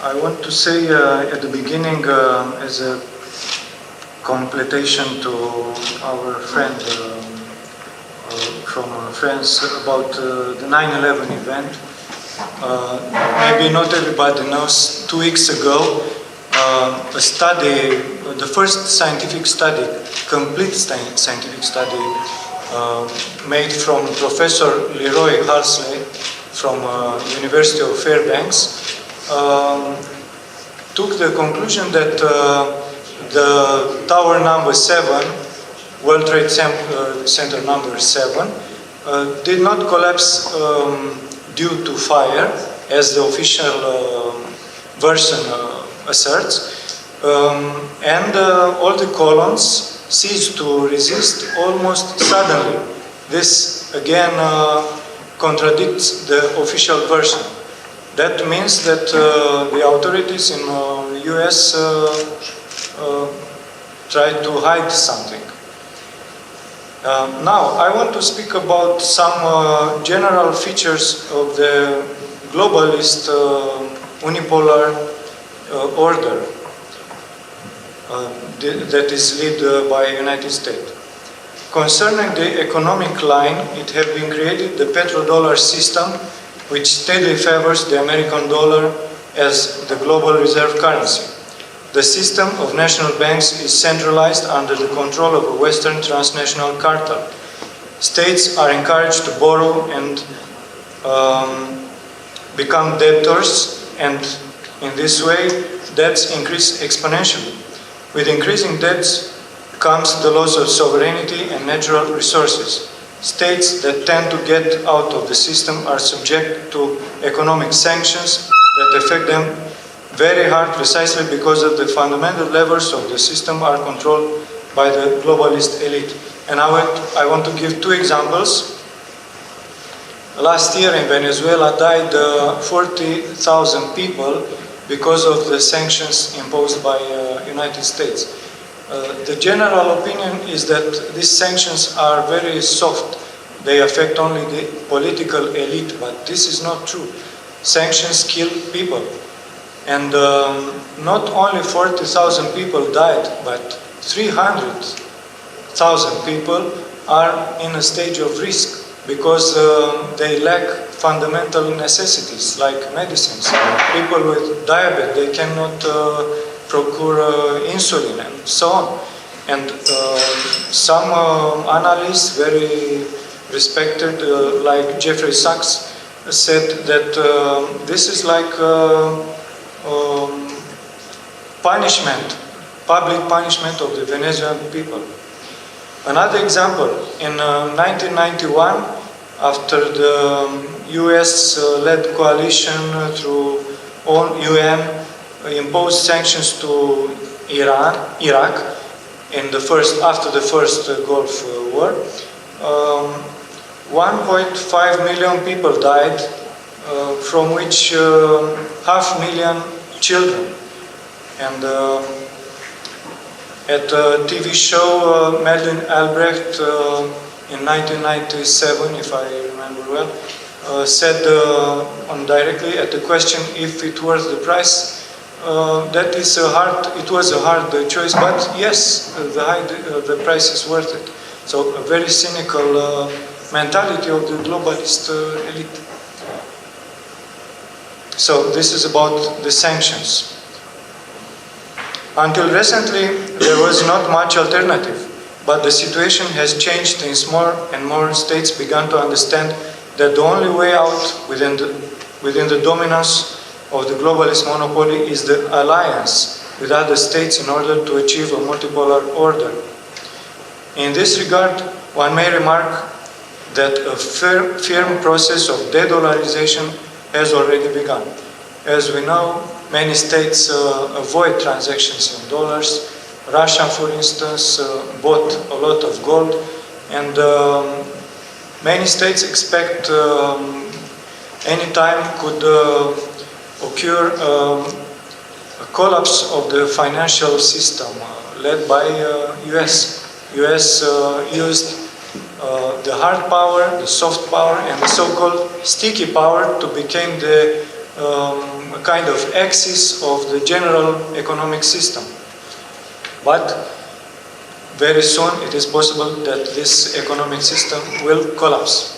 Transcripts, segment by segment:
I want to say at the beginning, as a completion to our friend from France about the 9/11 event. Maybe not everybody knows, 2 weeks ago, a study, the first scientific study, complete scientific study, made from Professor Leroy Halsley from University of Fairbanks, took the conclusion that the tower number 7, World Trade Center number 7, did not collapse due to fire, as the official version asserts, and all the columns ceased to resist almost suddenly. This again contradicts the official version. That means that the authorities in the US tried to hide something. Now, I want to speak about some general features of the globalist unipolar order that is led by United States. Concerning the economic line, it has been created the petrodollar system, which steadily favors the American dollar as the global reserve currency. The system of national banks is centralized under the control of a Western transnational cartel. States are encouraged to borrow and become debtors, and in this way, debts increase exponentially. With increasing debts comes the loss of sovereignty and natural resources. States that tend to get out of the system are subject to economic sanctions that affect them very hard precisely because of the fundamental levers of the system are controlled by the globalist elite. And I want to give 2 examples. Last year in Venezuela died 40,000 people because of the sanctions imposed by United States. The general opinion is that these sanctions are very soft. They affect only the political elite, but this is not true. Sanctions kill people. And not only 40,000 people died, but 300,000 people are in a stage of risk because they lack fundamental necessities like medicines. People with diabetes, they cannot procure insulin and so on. And some analysts, very respected, like Jeffrey Sachs, said that this is like punishment, public punishment of the Venezuelan people. Another example, in 1991, after the US-led coalition through UN imposed sanctions to Iraq after the first Gulf War, 1.5 million people died, from which 500,000 children. And at a TV show, Madeleine Albright in 1997, if I remember well, said directly at the question if it was the price, it was a hard choice, but yes, the price is worth it. So a very cynical mentality of the globalist elite. So this is about the sanctions. Until recently, there was not much alternative, but the situation has changed since more and more states began to understand that the only way out within the dominance of the globalist monopoly is the alliance with other states in order to achieve a multipolar order. In this regard, one may remark that a firm process of de-dollarization has already begun. As we know, many states avoid transactions in dollars. Russia, for instance, bought a lot of gold, and many states expect any time could occur a collapse of the financial system led by US. US used the hard power, the soft power, and the so-called sticky power to become the a kind of axis of the general economic system. But very soon it is possible that this economic system will collapse.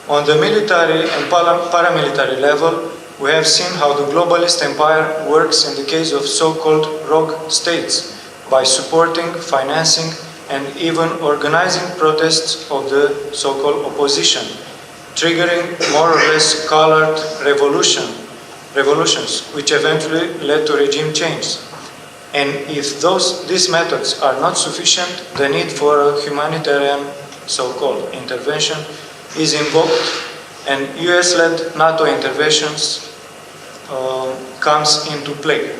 On the military and paramilitary level, we have seen how the globalist empire works in the case of so-called rogue states by supporting, financing, and even organizing protests of the so-called opposition, triggering more or less colored revolutions, which eventually led to regime change. And if these methods are not sufficient, the need for a humanitarian so-called intervention is invoked, and US-led NATO interventions comes into play.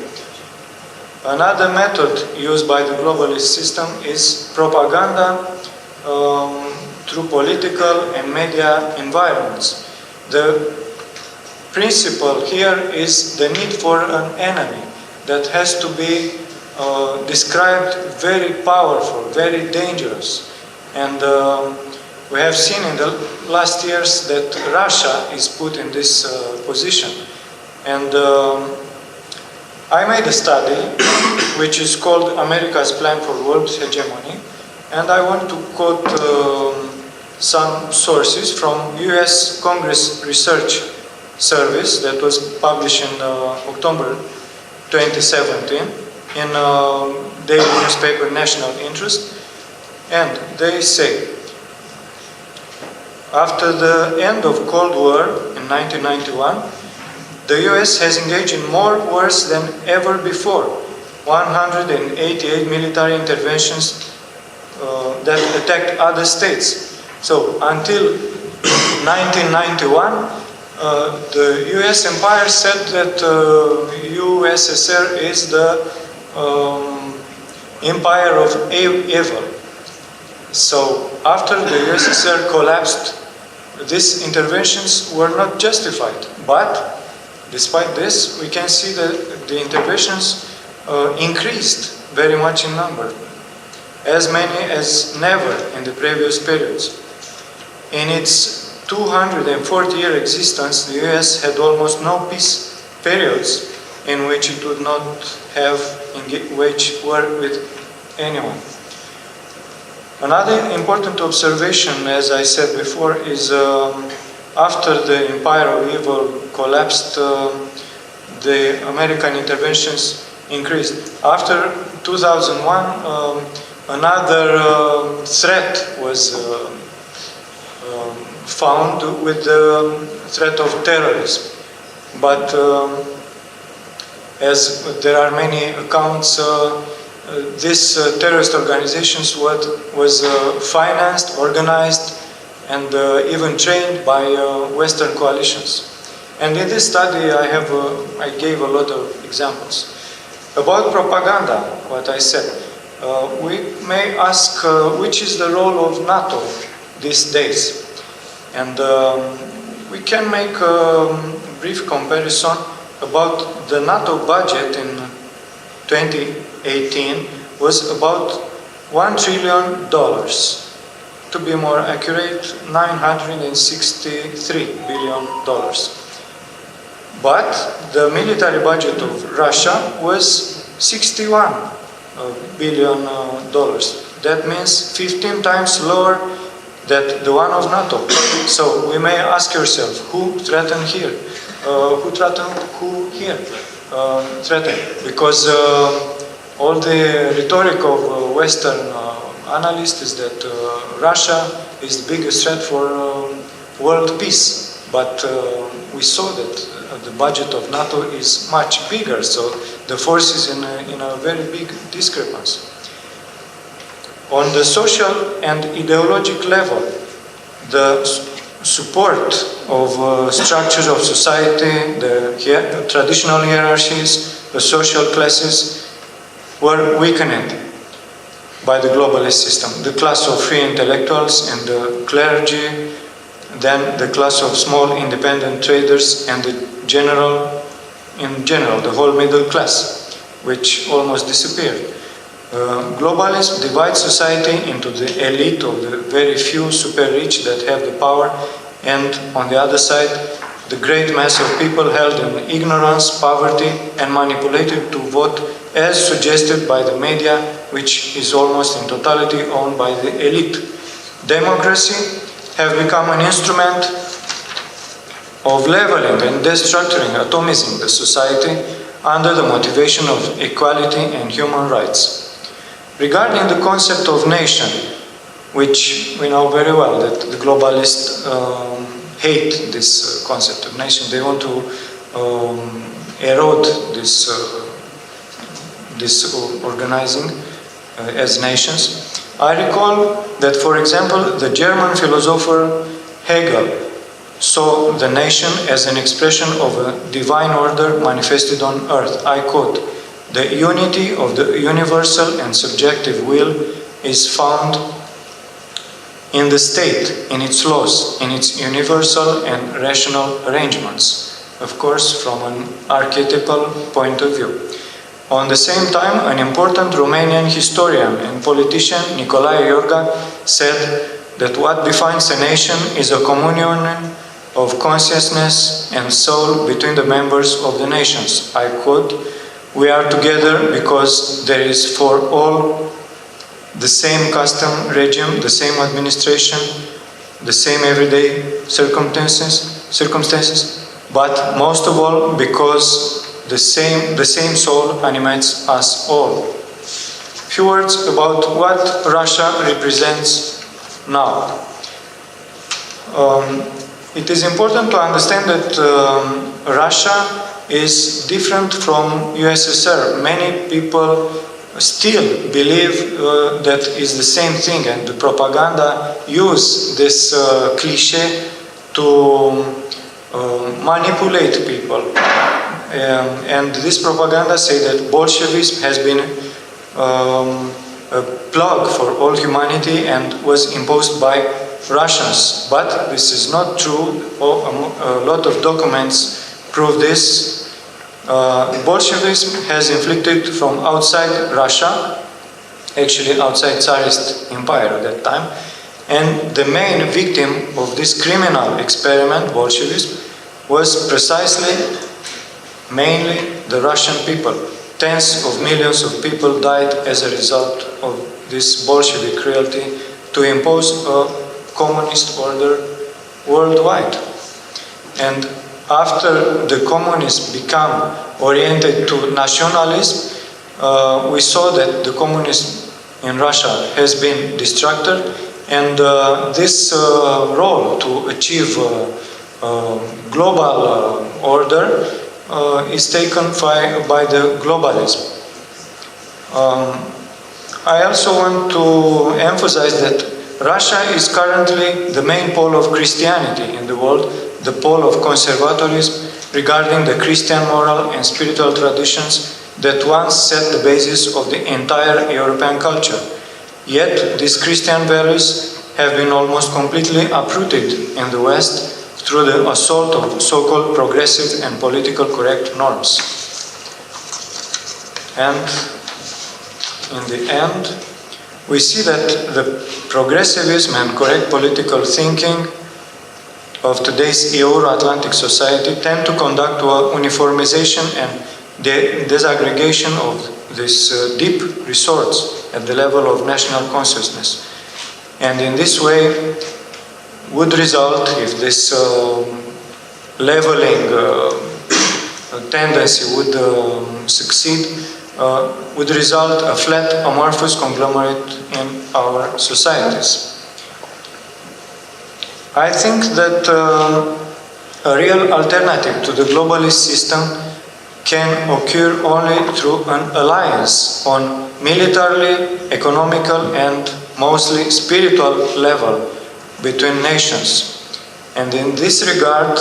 Another method used by the globalist system is propaganda through political and media environments. The principle here is the need for an enemy that has to be described very powerful, very dangerous. And we have seen in the last years that Russia is put in this position. And I made a study which is called America's Plan for World Hegemony, and I want to quote some sources from US Congress Research Service that was published in October 2017 in daily newspaper National Interest. And they say, after the end of Cold War in 1991, the US has engaged in more wars than ever before, 188 military interventions that attacked other states. So until 1991, the US empire said that USSR is the empire of evil. So after the USSR collapsed, these interventions were not justified. But despite this, we can see that the interventions increased very much in number, as many as never in the previous periods. In its 240-year existence, the US had almost no peace periods in which it would not have waged war with anyone. Another important observation, as I said before, is after the Empire of Evil collapsed, the American interventions increased. After 2001, another threat was found with the threat of terrorism. But as there are many accounts, this terrorist organizations was financed, organized, and even trained by Western coalitions. And in this study I gave a lot of examples. About propaganda, what I said, we may ask which is the role of NATO these days. And we can make a brief comparison about the NATO budget in 2018 was about $1 trillion. To be more accurate, $963 billion. But the military budget of Russia was $61 billion. That means 15 times lower than the one of NATO. So we may ask yourself, who threatened here? Who threatened who here? Because all the rhetoric of Western analysts is that Russia is the biggest threat for world peace. But we saw that the budget of NATO is much bigger, so the force is in a very big discrepancy. On the social and ideological level, the support of structures of society, the traditional hierarchies, the social classes were weakened by the globalist system. The class of free intellectuals and the clergy, then the class of small independent traders, and in general, the whole middle class, which almost disappeared. Globalism divides society into the elite of the very few super rich that have the power, and on the other side, the great mass of people held in ignorance, poverty, and manipulated to vote as suggested by the media, which is almost in totality owned by the elite. Democracy have become an instrument of leveling and destructuring, atomizing the society under the motivation of equality and human rights. Regarding the concept of nation, which we know very well that the globalists hate this concept of nation, they want to erode this organizing as nations. I recall that, for example, the German philosopher Hegel saw the nation as an expression of a divine order manifested on earth. I quote, "The unity of the universal and subjective will is found in the state, in its laws, in its universal and rational arrangements," of course, from an archetypal point of view. On the same time, an important Romanian historian and politician, Nicolae Iorga, said that what defines a nation is a communion of consciousness and soul between the members of the nations. I quote, "We are together because there is for all the same custom regime, the same administration, the same everyday circumstances, but most of all because the same soul animates us all." Few words about what Russia represents now. It is important to understand that Russia is different from USSR. Many people still believe that is the same thing, and the propaganda use this cliché to manipulate people. And this propaganda say that Bolshevism has been a plague for all humanity and was imposed by Russians. But this is not true. A lot of documents prove this. Bolshevism has inflicted from outside Russia, actually outside Tsarist Empire at that time, and the main victim of this criminal experiment, Bolshevism, was precisely mainly the Russian people. Tens of millions of people died as a result of this Bolshevik cruelty to impose a communist order worldwide. And after the communists become oriented to nationalism, we saw that the communism in Russia has been destructed, and this role to achieve global order is taken by the globalism. I also want to emphasize that Russia is currently the main pole of Christianity in the world, the pole of conservatism regarding the Christian moral and spiritual traditions that once set the basis of the entire European culture. Yet these Christian values have been almost completely uprooted in the West through the assault of so-called progressive and political correct norms. And in the end, we see that the progressivism and correct political thinking of today's Euro-Atlantic society tend to conduct to a uniformization and disaggregation of these deep resorts at the level of national consciousness. And in this way, would result, if this leveling tendency would succeed, would result a flat amorphous conglomerate in our societies. I think that a real alternative to the globalist system can occur only through an alliance on militarily, economical, and mostly spiritual level between nations. And in this regard,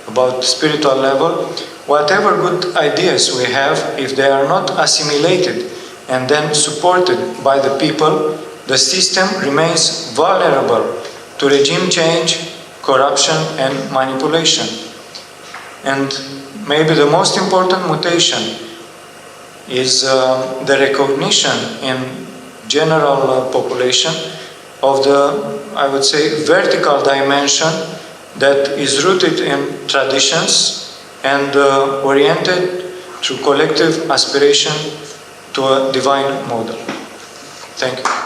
about spiritual level, whatever good ideas we have, if they are not assimilated and then supported by the people, the system remains vulnerable to regime change, corruption, and manipulation. And maybe the most important mutation is the recognition in general population of the, I would say, vertical dimension that is rooted in traditions and oriented through collective aspiration to a divine model. Thank you.